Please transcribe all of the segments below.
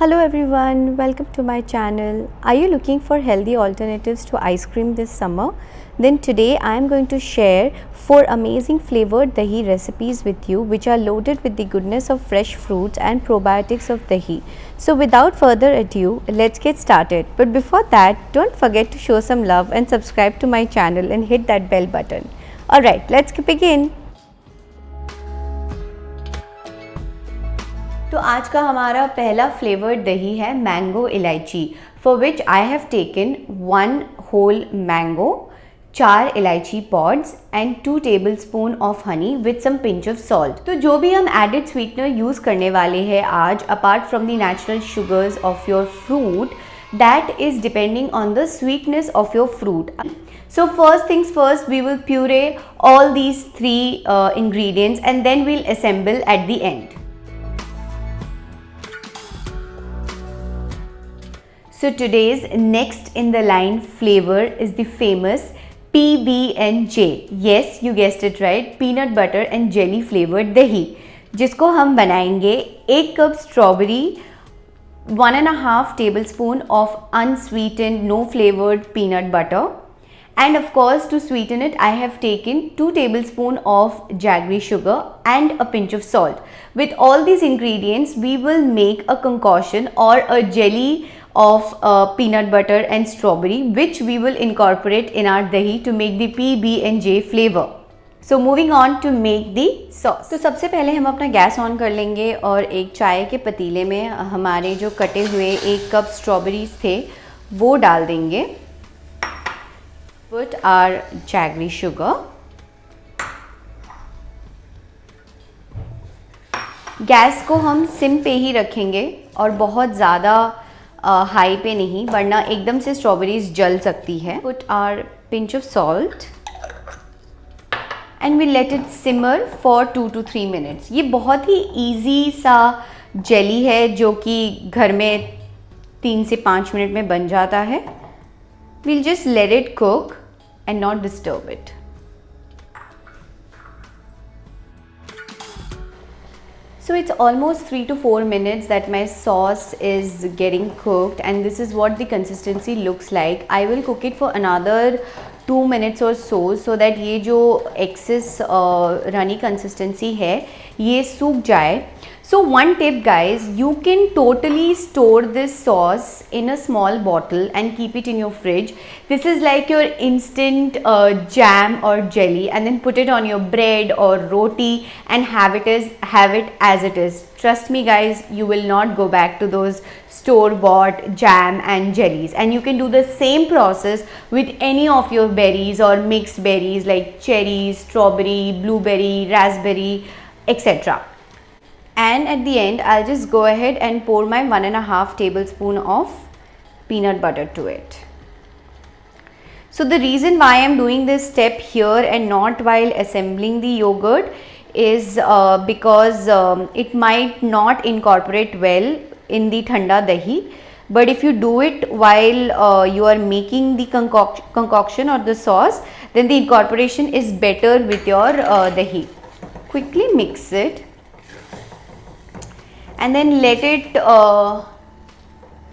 Hello everyone, welcome to my channel. Are you looking for healthy alternatives to ice cream this summer? Then today I am going to share 4 amazing flavored dahi recipes with you which are loaded with the goodness of fresh fruits and probiotics of dahi. So without further ado, let's get started. But before that, don't forget to show some love and subscribe to my channel and hit that bell button. Alright, let's begin. तो आज का हमारा पहला flavoured दही है mango elaichi, for which I have taken 1 whole mango, 4 elaichi pods and 2 tablespoon of honey with some pinch of salt. तो जो भी हम एडेड स्वीटनर यूज़ करने वाले हैं आज, apart from the natural sugars of your fruit, that is depending on the sweetness of your fruit. So first things first, we will puree all these 3 ingredients and then we'll assemble at the end. So today's next in the line flavor is the famous PB&J. Yes, you guessed it right, peanut butter and jelly flavored dahi, जिसको हम बनाएंगे 1 cup strawberry, 1.5 tablespoon of unsweetened no flavored peanut butter, and of course to sweeten it I have taken 2 tablespoon of jaggery sugar and a pinch of salt. With all these ingredients we will make a concoction or a jelly of peanut butter and strawberry which we will incorporate in our dahi to make the PB&J flavor. So moving on to make the sauce. तो सबसे पहले हम अपना gas on कर लेंगे और एक चाय के पतीले में हमारे जो कटे हुए 1 कप स्ट्रॉबेरीज थे वो डाल देंगे. Put our jaggery sugar. Gas को हम सिम पे ही रखेंगे और बहुत ज़्यादा हाई पे नहीं, वरना एकदम से स्ट्रॉबेरीज जल सकती है. Put our pinch of salt and we let it simmer for 2 to 3 minutes. ये बहुत ही easy सा जेली है जो कि घर में 3 से 5 मिनट में बन जाता है. We'll just let it cook and not disturb it. So it's almost 3 to 4 minutes that my sauce is getting cooked and this is what the consistency looks like. I will cook it for another 2 minutes or so that ये जो excess runny consistency है ये सूख जाए. So one tip guys, you can totally store this sauce in a small bottle and keep it in your fridge. This is like your instant jam or jelly, and then put it on your bread or roti and have it as it is. Trust me guys, you will not go back to those store-bought jam and jellies, and you can do the same process with any of your berries or mixed berries like cherries, strawberry, blueberry, raspberry, etc. And at the end I'll just go ahead and pour my 1.5 tablespoon of peanut butter to it. So the reason why I'm doing this step here and not while assembling the yogurt is because it might not incorporate well in the thanda dahi, but if you do it while you are making the concoction or the sauce, then the incorporation is better with your dahi. Quickly mix it and then let it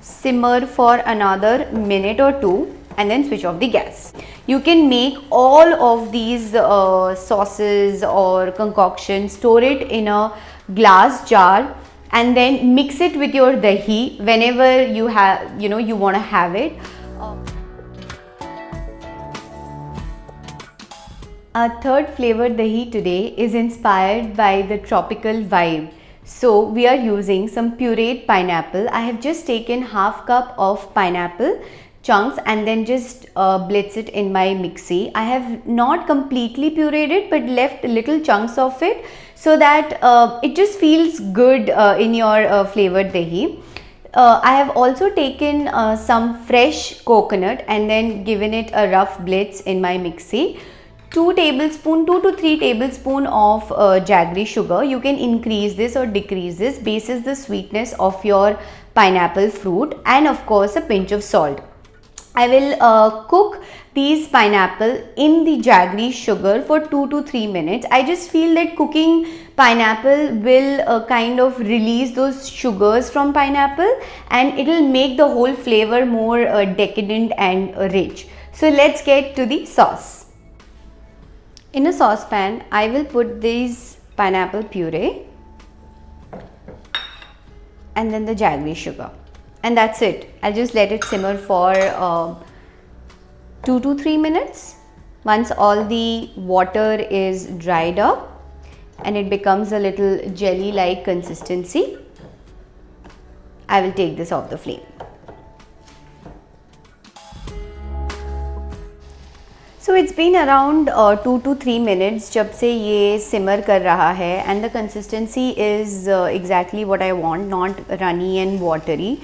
simmer for another minute or 2 and then switch off the gas. You can make all of these sauces or concoctions, store it in a glass jar and then mix it with your dahi whenever you have, you want to have it. Our third flavored dahi today is inspired by the tropical vibe. So we are using some pureed pineapple. I have just taken half cup of pineapple chunks and then just blitz it in my mixie. I have not completely pureed it but left little chunks of it so that it just feels good in your flavored dahi. I have also taken some fresh coconut and then given it a rough blitz in my mixie. 2 to 3 tablespoon of jaggery sugar. You can increase this or decrease this basis the sweetness of your pineapple fruit, and of course a pinch of salt. I will cook these pineapple in the jaggery sugar for 2 to 3 minutes. I just feel that cooking pineapple will kind of release those sugars from pineapple, and it will make the whole flavor more decadent and rich. So let's get to the sauce. In a saucepan, I will put this pineapple puree and then the jaggery sugar, and that's it. I'll just let it simmer for 2 to 3 minutes. Once all the water is dried up and it becomes a little jelly like consistency, I will take this off the flame. So it's been around 2 to 3 minutes जब से ये simmer कर रहा है, and the consistency is exactly what I want, not runny and watery.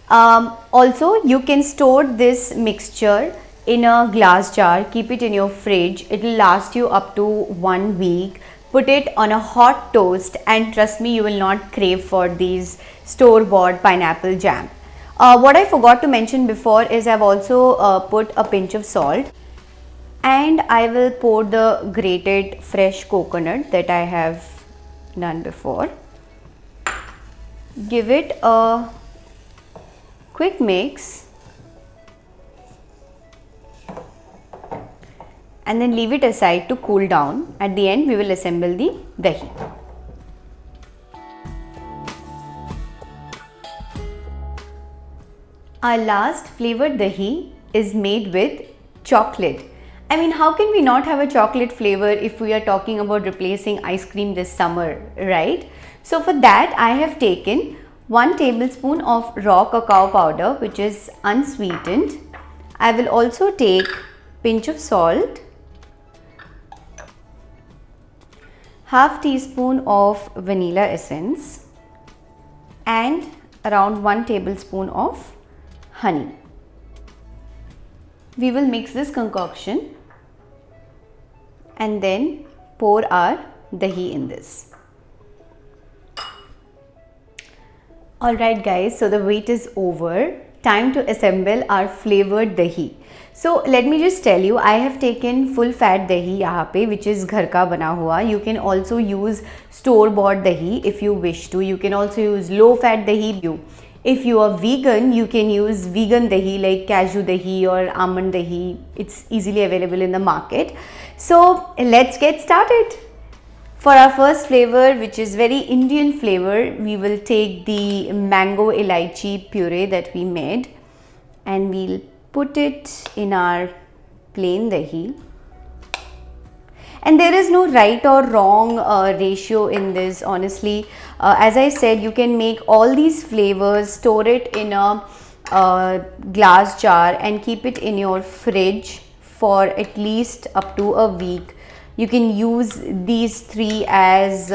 Also, you can store this mixture in a glass jar, keep it in your fridge. It will last you up to 1 week. Put it on a hot toast, and trust me, you will not crave for these store-bought pineapple jam. What I forgot to mention before is I've also put a pinch of salt, and I will pour the grated fresh coconut that I have done before. Give it a quick mix and then leave it aside to cool down. At the end, we will assemble the dahi. Our last flavored dahi is made with chocolate. I mean, how can we not have a chocolate flavor if we are talking about replacing ice cream this summer, right? So for that, I have taken 1 tablespoon of raw cacao powder, which is unsweetened. I will also take pinch of salt, half teaspoon of vanilla essence, and around 1 tablespoon of honey. We will mix this concoction and then pour our dahi in this. Alright guys, so the wait is over. Time to assemble our flavored dahi. So let me just tell you, I have taken full fat dahi यहाँ पे, which is घर का बना हुआ. You can also use store bought dahi if you wish to. You can also use low fat dahi. If you are vegan, you can use vegan dahi like cashew dahi or almond dahi. It's easily available in the market. So let's get started. For our first flavor, which is very Indian flavor, we will take the mango elaichi puree that we made and we'll put it in our plain dahi. And there is no right or wrong ratio in this, honestly. As I said, you can make all these flavors, store it in a glass jar and keep it in your fridge for at least up to a week. You can use these 3 as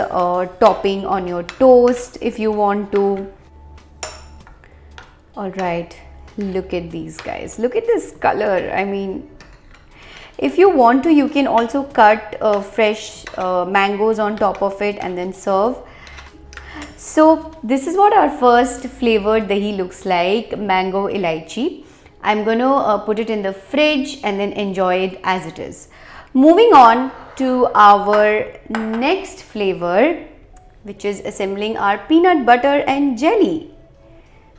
topping on your toast if you want to. Alright, look at these guys. Look at this color. I mean, if you want to, you can also cut fresh mangoes on top of it and then serve. So this is what our first flavored dahi looks like, mango elaichi. I'm going to put it in the fridge and then enjoy it as it is. Moving on to our next flavor, which is assembling our peanut butter and jelly.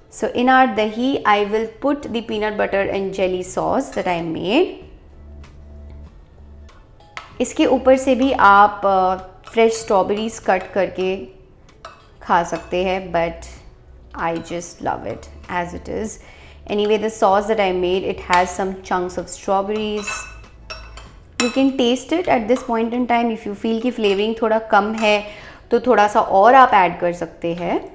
So in our dahi, I will put the peanut butter and jelly sauce that I made. इसके ऊपर से भी आप fresh strawberries cut करके खा सकते हैं, but I just love it as it is. Anyway, the sauce that I made, it has some chunks of strawberries. You can taste it at this point in time. If you feel कि flavoring थोड़ा कम है तो थोड़ा सा और आप add कर सकते हैं.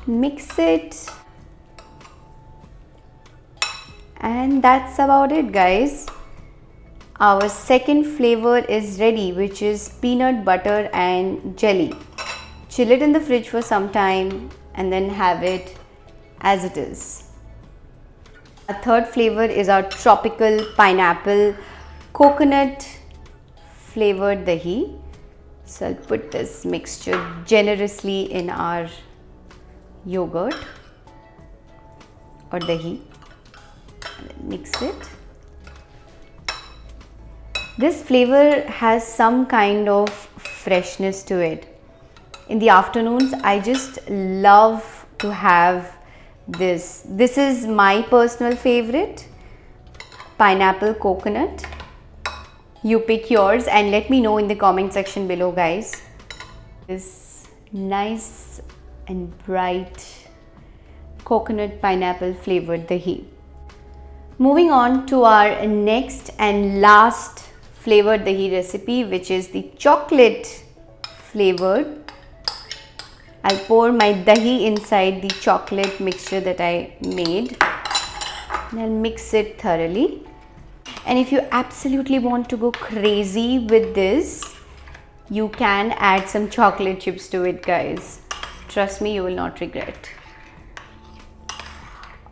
Mix it. And that's about it, guys. Our second flavor is ready, which is peanut butter and jelly. Chill it in the fridge for some time and then have it as it is. Our third flavor is our tropical pineapple coconut flavored dahi. So I'll put this mixture generously in our yogurt or dahi. Mix it. This flavor has some kind of freshness to it. In the afternoons, I just love to have this. This is my personal favorite, pineapple coconut. You pick yours and let me know in the comment section below, guys. This nice and bright coconut pineapple flavored dahi. Moving on to our next and last flavored dahi recipe, which is the chocolate flavored. I'll pour my dahi inside the chocolate mixture that I made and I'll mix it thoroughly. And if you absolutely want to go crazy with this, you can add some chocolate chips to it, guys. Trust me, you will not regret.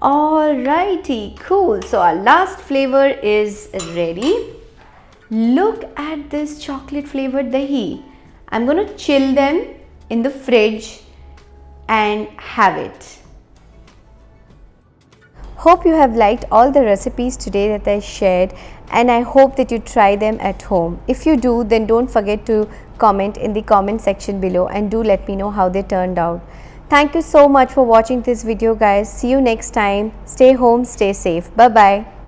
Alrighty, cool. So our last flavor is ready. Look at this chocolate flavored dahi. I'm going to chill them in the fridge and have it. Hope you have liked all the recipes today that I shared, and I hope that you try them at home. If you do, then don't forget to comment in the comment section below and do let me know how they turned out. Thank you so much for watching this video, guys. See you next time. Stay home, stay safe. Bye bye.